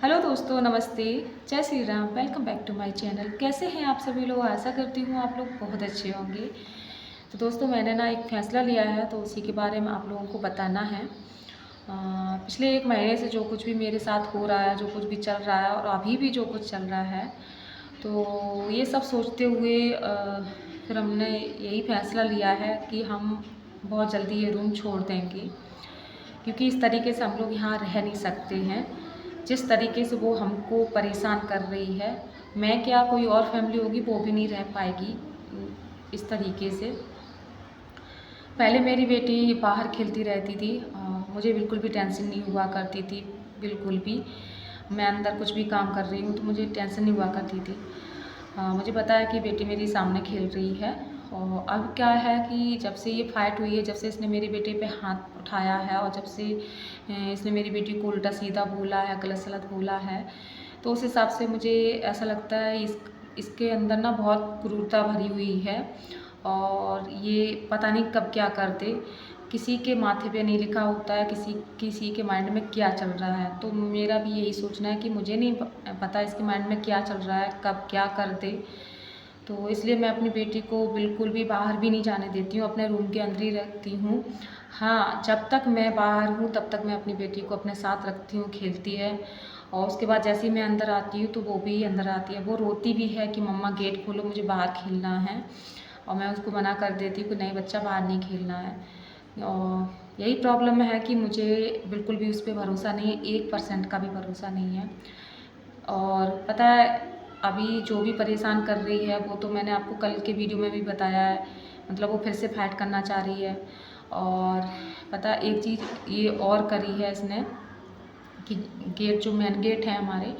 Hello दोस्तों, नमस्ते। जय Shri Ram. Welcome back to my channel. कैसे हैं आप सभी लोग? आशा करती हूँ आप लोग बहुत अच्छे होंगे। तो दोस्तों, मैंने ना एक फ़ैसला लिया है, तो उसी के बारे में आप लोगों को बताना है। पिछले 1 महीने से जो कुछ भी मेरे साथ हो रहा है, जो कुछ भी चल रहा है और अभी भी जो कुछ चल रहा है, तो ये सब सोचते हुए फिर हमने यही फ़ैसला लिया है कि हम बहुत जल्दी ये रूम छोड़ देंगे, क्योंकि इस तरीके से हम लोग यहाँ रह नहीं सकते हैं। जिस तरीके से वो हमको परेशान कर रही है, मैं क्या कोई और फैमिली होगी वो भी नहीं रह पाएगी इस तरीके से। पहले मेरी बेटी बाहर खेलती रहती थी, मुझे बिल्कुल भी टेंशन नहीं हुआ करती थी, बिल्कुल भी। मैं अंदर कुछ भी काम कर रही हूँ तो मुझे टेंशन नहीं हुआ करती थी। मुझे पता है कि बेटी मेरी सामने खेल रही है। और अब क्या है कि जब से ये फाइट हुई है, जब से इसने मेरे बेटे पे हाथ उठाया है और जब से इसने मेरी बेटी को उल्टा सीधा बोला है, गलत सलत बोला है, तो उस हिसाब से मुझे ऐसा लगता है इसके अंदर ना बहुत क्रूरता भरी हुई है। और ये पता नहीं कब क्या कर दे। किसी के माथे पे नहीं लिखा होता है किसी किसी के माइंड में क्या चल रहा है। तो मेरा भी यही सोचना है कि मुझे नहीं पता इसके माइंड में क्या चल रहा है, कब क्या कर दे। तो इसलिए मैं अपनी बेटी को बिल्कुल भी बाहर भी नहीं जाने देती हूँ, अपने रूम के अंदर ही रखती हूँ। हाँ, जब तक मैं बाहर हूँ तब तक मैं अपनी बेटी को अपने साथ रखती हूँ, खेलती है। और उसके बाद जैसे ही मैं अंदर आती हूँ तो वो भी अंदर आती है। वो रोती भी है कि मम्मा गेट खोलो, मुझे बाहर खेलना है। और मैं उसको मना कर देती हूँ कि नहीं बच्चा, बाहर नहीं खेलना है। और यही प्रॉब्लम है कि मुझे बिल्कुल भी उस पर भरोसा नहीं है, 1% का भी भरोसा नहीं है। और पता है, अभी जो भी परेशान कर रही है वो तो मैंने आपको कल के वीडियो में भी बताया है। मतलब वो फिर से फाइट करना चाह रही है। और पता है, एक चीज़ ये और करी है इसने कि गेट, जो मेन गेट है हमारे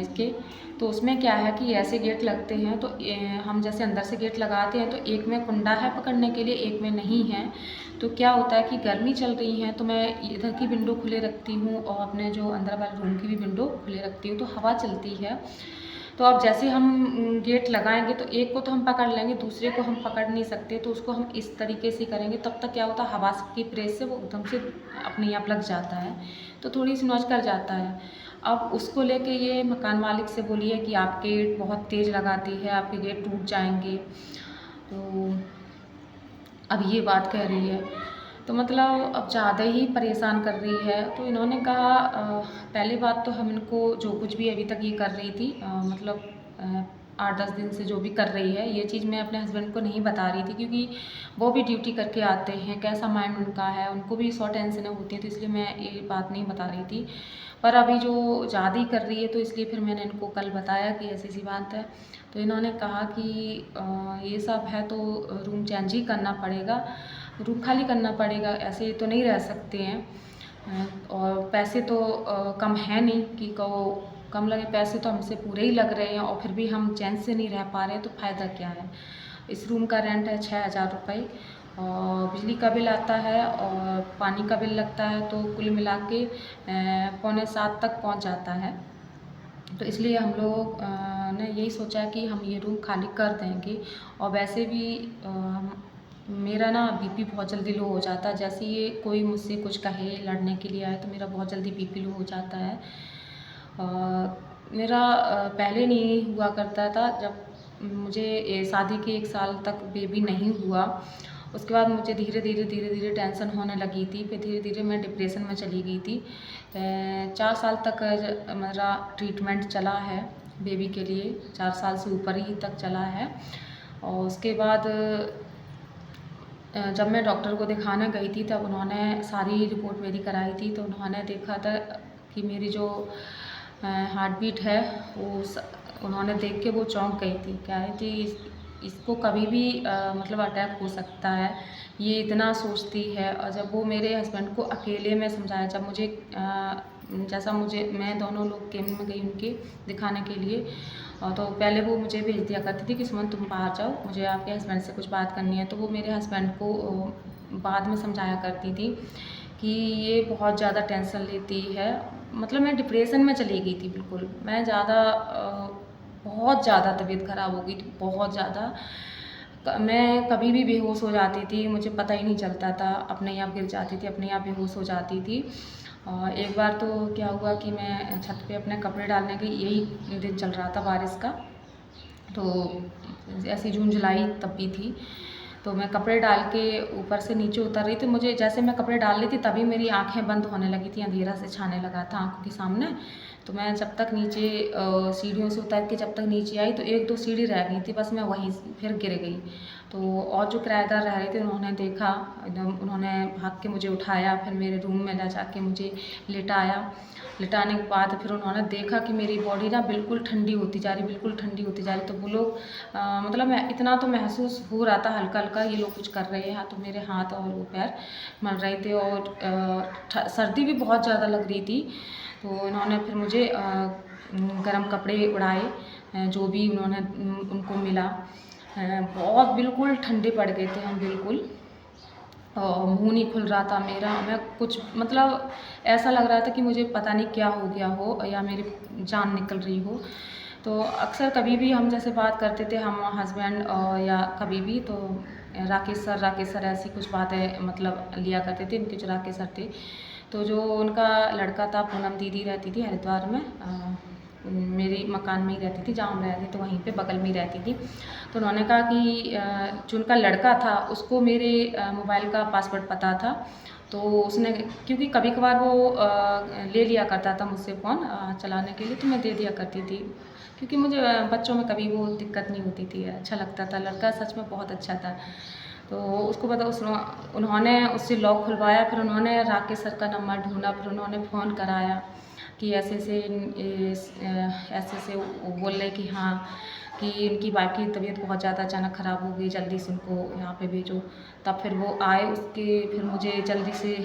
इसके, तो उसमें क्या है कि ऐसे गेट लगते हैं तो हम जैसे अंदर से गेट लगाते हैं तो एक में कुंडा है पकड़ने के लिए, एक में नहीं है। तो क्या होता है कि गर्मी चल रही है तो मैं इधर की विंडो खुले रखती हूँ और अपने जो अंदर वाले रूम की भी विंडो खुले रखती हूँ, तो हवा चलती है। तो अब जैसे हम गेट लगाएंगे तो एक को तो हम पकड़ लेंगे, दूसरे को हम पकड़ नहीं सकते, तो उसको हम इस तरीके से करेंगे। तब तक क्या होता है, हवा की प्रेस से वो एकदम से अपने आप लग जाता है, तो थोड़ी सी नॉइज कर जाता है। अब उसको लेके ये मकान मालिक से बोलिए कि आप गेट बहुत तेज़ लगाती है, आपके गेट टूट जाएंगे। तो अब ये बात कह रही है, तो मतलब अब ज़्यादा ही परेशान कर रही है। तो इन्होंने कहा, पहली बात तो हम इनको जो कुछ भी अभी तक ये कर रही थी, मतलब 8-10 दिन से जो भी कर रही है, ये चीज़ मैं अपने हस्बैंड को नहीं बता रही थी, क्योंकि वो भी ड्यूटी करके आते हैं, कैसा माइंड उनका है, उनको भी 100 टेंशनें होती हैं, तो इसलिए मैं ये बात नहीं बता रही थी। पर अभी जो ज़्यादा ही कर रही है तो इसलिए फिर मैंने इनको कल बताया कि ऐसी सी बात है। तो इन्होंने कहा कि ये सब है तो रूम चेंज ही करना पड़ेगा, रूम खाली करना पड़ेगा, ऐसे तो नहीं रह सकते हैं। और पैसे तो कम है नहीं कि कहो कम लगे, पैसे तो हमसे पूरे ही लग रहे हैं और फिर भी हम चैन से नहीं रह पा रहे हैं, तो फ़ायदा क्या है। इस रूम का रेंट है 6,000 रुपये, और बिजली का बिल आता है और पानी का बिल लगता है, तो कुल मिला के 6:45 तक पहुंच जाता है। तो इसलिए हम लोग ने यही सोचा है कि हम ये रूम खाली कर देंगे। और वैसे भी मेरा ना बीपी बहुत जल्दी लो हो जाता है, जैसे ये कोई मुझसे कुछ कहे, लड़ने के लिए आए, तो मेरा बहुत जल्दी बीपी लो हो जाता है। मेरा पहले नहीं हुआ करता था, जब मुझे शादी के 1 साल तक बेबी नहीं हुआ, उसके बाद मुझे धीरे धीरे टेंशन होने लगी थी, फिर धीरे धीरे मैं डिप्रेशन में चली गई थी। 4 साल तक मेरा ट्रीटमेंट चला है बेबी के लिए, 4 साल से ऊपर ही तक चला है। और उसके बाद जब मैं डॉक्टर को दिखाने गई थी तब उन्होंने सारी रिपोर्ट मेरी कराई थी, तो उन्होंने देखा था कि मेरी जो हार्ट बीट है वो उन्होंने देख के वो चौंक गई थी, कह रही थी इसको कभी भी मतलब अटैक हो सकता है, ये इतना सोचती है। और जब वो मेरे हस्बैंड को अकेले में समझाया, जब मुझे जैसा मुझे, मैं दोनों लोग केबिन में गई उनके दिखाने के लिए, तो पहले वो मुझे भेज दिया करती थी कि सुमन तुम बाहर जाओ, मुझे आपके हस्बैंड से कुछ बात करनी है। तो वो मेरे हस्बैंड को बाद में समझाया करती थी कि ये बहुत ज़्यादा टेंशन लेती है। मतलब मैं डिप्रेशन में चली गई थी बिल्कुल, मैं ज़्यादा बहुत ज़्यादा तबीयत ख़राब हो गई थी, बहुत ज़्यादा। मैं कभी भी बेहोश हो जाती थी, मुझे पता ही नहीं चलता था, अपने आप गिर जाती थी, अपने आप बेहोश हो जाती थी। एक बार तो क्या हुआ कि मैं छत पे अपने कपड़े डालने गई, यही दिन चल रहा था बारिश का, तो ऐसी जून जुलाई तब भी थी। तो मैं कपड़े डाल के ऊपर से नीचे उतर रही थी, मुझे जैसे मैं कपड़े डाल रही थी तभी मेरी आंखें बंद होने लगी थी, अंधेरा से छाने लगा था आंखों के सामने। तो मैं जब तक नीचे सीढ़ियों से उतर के जब तक नीचे आई तो एक दो सीढ़ी रह गई थी, बस मैं वहीं फिर गिर गई। तो और जो किराएदार रह रहे थे उन्होंने देखा, एकदम उन्होंने भाग के मुझे उठाया, फिर मेरे रूम में ले जाके मुझे लिटाया। लिटाने के बाद फिर उन्होंने देखा कि मेरी बॉडी ना बिल्कुल ठंडी होती जा रही, बिल्कुल ठंडी होती जा रही। तो वो लोग मतलब मैं इतना तो महसूस हो रहा था हल्का हल्का, ये लोग कुछ कर रहे हैं, तो मेरे हाथ और वो पैर मल रहे थे और सर्दी भी बहुत ज़्यादा लग रही थी। तो इन्होंने फिर मुझे गर्म कपड़े उड़ाए, जो भी उन्होंने उनको मिला। बहुत बिल्कुल ठंडे पड़ गए थे हम बिल्कुल, और मुँह नहीं खुल रहा था मेरा, मैं कुछ मतलब ऐसा लग रहा था कि मुझे पता नहीं क्या हो गया हो या मेरी जान निकल रही हो। तो अक्सर कभी भी हम जैसे बात करते थे हम हस्बैंड या कभी भी, तो राकेश सर ऐसी कुछ बातें मतलब लिया करते थे। इनके जो राकेश सर थे, तो जो उनका लड़का था, पूनम दीदी रहती थी हरिद्वार में, मेरे मकान में ही रहती थी, जहाँ हम रहते तो वहीं पे बगल में ही रहती थी। तो उन्होंने कहा कि जो उनका लड़का था उसको मेरे मोबाइल का पासवर्ड पता था, तो उसने, क्योंकि कभी कभार वो ले लिया करता था मुझसे फ़ोन चलाने के लिए, तो मैं दे दिया करती थी, क्योंकि मुझे बच्चों में कभी वो दिक्कत नहीं होती थी, अच्छा लगता था, लड़का सच में बहुत अच्छा था। तो उसको पता उन्होंने उससे लॉक खुलवाया, फिर उन्होंने राकेश सर का नंबर ढूंढा, फिर उन्होंने फ़ोन कराया कि ऐसे वो बोल रहे कि हाँ कि इनकी वाइफ की तबीयत बहुत ज़्यादा अचानक ख़राब हो गई, जल्दी से उनको यहाँ पे भेजो। तब फिर वो आए, उसके फिर मुझे जल्दी से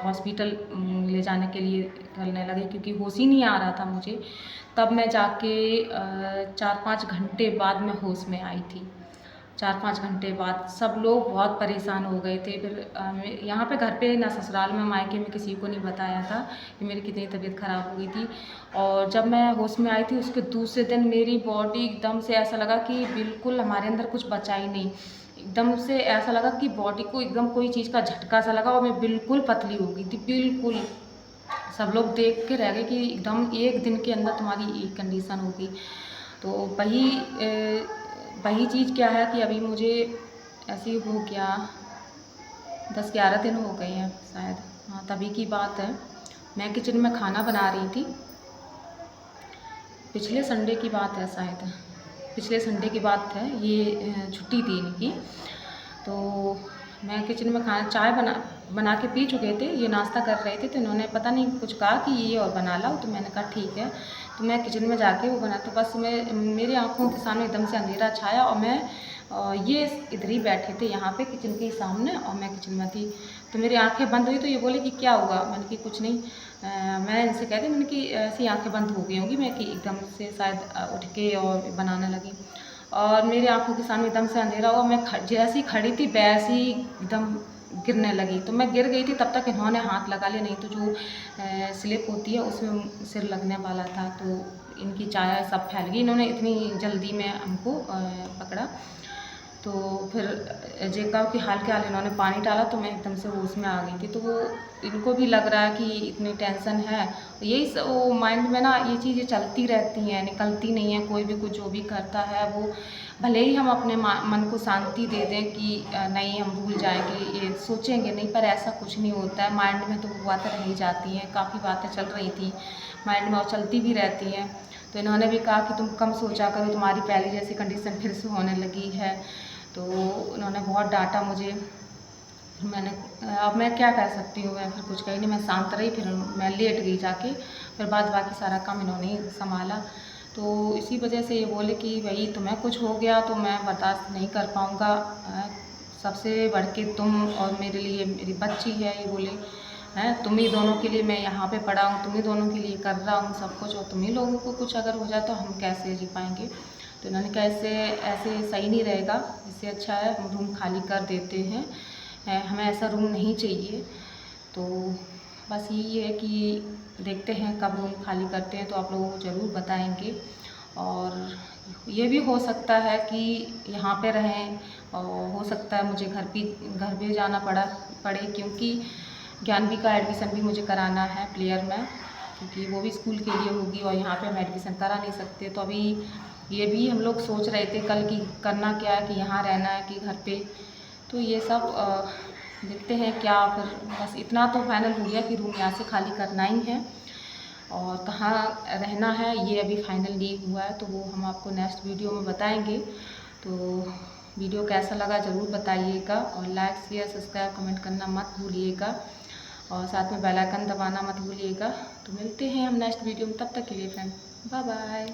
हॉस्पिटल ले जाने के लिए करने लगे, क्योंकि होश ही नहीं आ रहा था मुझे। तब मैं जाके 4-5 घंटे बाद मैं होश में आई थी। 4-5 घंटे बाद सब लोग बहुत परेशान हो गए थे। फिर यहाँ पे घर पे ना ससुराल में मायके में किसी को नहीं बताया था कि मेरी कितनी तबीयत ख़राब हो गई थी। और जब मैं होश में आई थी उसके दूसरे दिन मेरी बॉडी एकदम से ऐसा लगा कि बिल्कुल हमारे अंदर कुछ बचा ही नहीं। एकदम से ऐसा लगा कि बॉडी को एकदम कोई चीज़ का झटका सा लगा और मैं बिल्कुल पतली हो गई थी, बिल्कुल। सब लोग देख के रह गए कि एकदम एक दिन के अंदर तुम्हारी ये कंडीशन हो गई। तो वही चीज़ क्या है कि अभी मुझे ऐसे हो गया 10-11 दिन हो गए हैं शायद, हाँ तभी की बात है। मैं किचन में खाना बना रही थी, पिछले संडे की बात है शायद, पिछले संडे की बात है, ये छुट्टी थी इनकी। तो मैं किचन में खाना चाय बना के पी चुके थे, ये नाश्ता कर रहे थे, तो इन्होंने पता नहीं कुछ कहा कि ये और बना लाओ, तो मैंने कहा ठीक है। तो मैं किचन में जाके वो बना, तो बस मेरी आँखों के सामने एकदम से अंधेरा छाया और मैं ये इधर ही बैठे थे यहाँ पे किचन के सामने और मैं किचन में थी। तो मेरी आँखें बंद हुई, तो ये बोले कि क्या हुआ? मैंने कि कुछ नहीं। मैं इनसे कह दी, मैंने कि ऐसी आँखें बंद हो गई होंगी, मैं कि एकदम से शायद उठ के और बनाने लगी। और मेरी आँखों के सामने एकदम से अंधेरा हुआ, मैं जैसी खड़ी थी वैसी एकदम गिरने लगी। तो मैं गिर गई थी, तब तक इन्होंने हाथ लगा लिया, नहीं तो जो स्लिप होती है उसमें सिर लगने वाला था। तो इनकी चाय सब फैल गई, इन्होंने इतनी जल्दी में हमको पकड़ा। तो फिर जेका की हाल के हाल इन्होंने पानी डाला, तो मैं एकदम से होश में आ गई थी। तो वो इनको भी लग रहा है कि इतनी टेंशन है, यही वो माइंड में ना ये चीज़ें चलती रहती हैं, निकलती नहीं है। कोई भी कुछ जो भी करता है वो भले ही हम अपने मन को शांति दे दें कि नहीं हम भूल जाएंगे, ये सोचेंगे नहीं, पर ऐसा कुछ नहीं होता है। माइंड में तो वो बातें रह ही जाती हैं, काफ़ी बातें चल रही थी माइंड में और चलती भी रहती हैं। तो इन्होंने भी कहा कि तुम कम सोचा करो, तुम्हारी पहले जैसी कंडीशन फिर से होने लगी है। तो उन्होंने बहुत डांटा मुझे। मैंने अब मैं क्या कर सकती हूँ, मैं फिर कुछ कही नहीं, मैं शांत रही, फिर मैं लेट गई जाके, फिर बाकी सारा काम इन्होंने ही संभाला। तो इसी वजह से ये बोले कि भाई तुम्हें कुछ हो गया तो मैं बर्दाश्त नहीं कर पाऊँगा, सबसे बढ़ के तुम और मेरे लिए मेरी बच्ची है, ये बोले हैं, तुम ही दोनों के लिए मैं यहाँ पे पड़ा हूँ, तुम ही दोनों के लिए कर रहा हूँ सब कुछ, और तुम ही लोगों को कुछ अगर हो जाए तो हम कैसे जी पाएंगे। तो इन्होंने कहा ऐसे सही नहीं रहेगा, इससे अच्छा है हम रूम खाली कर देते हैं, हमें ऐसा रूम नहीं चाहिए। तो बस यही है कि देखते हैं कब रूम खाली करते हैं, तो आप लोगों को ज़रूर बताएंगे। और ये भी हो सकता है कि यहाँ पे रहें, और हो सकता है मुझे घर भी जाना पड़े, क्योंकि ज्ञानवी का एडमिशन भी मुझे कराना है प्लेयर में, क्योंकि वो भी स्कूल के लिए होगी और यहाँ पे हम एडमिशन करा नहीं सकते। तो अभी ये भी हम लोग सोच रहे थे कल की करना क्या है, कि यहाँ रहना है कि घर पे। तो ये सब देखते हैं क्या। फिर बस इतना तो फाइनल हो गया कि रूम यहाँ से खाली करना ही है, और कहाँ रहना है ये अभी फाइनल नहीं हुआ है। तो वो हम आपको नेक्स्ट वीडियो में बताएंगे। तो वीडियो कैसा लगा ज़रूर बताइएगा, और लाइक शेयर सब्सक्राइब कमेंट करना मत भूलिएगा, और साथ में बेल आइकन दबाना मत भूलिएगा। तो मिलते हैं हम नेक्स्ट वीडियो में, तब तक के लिए फ्रेंड बाय बाय।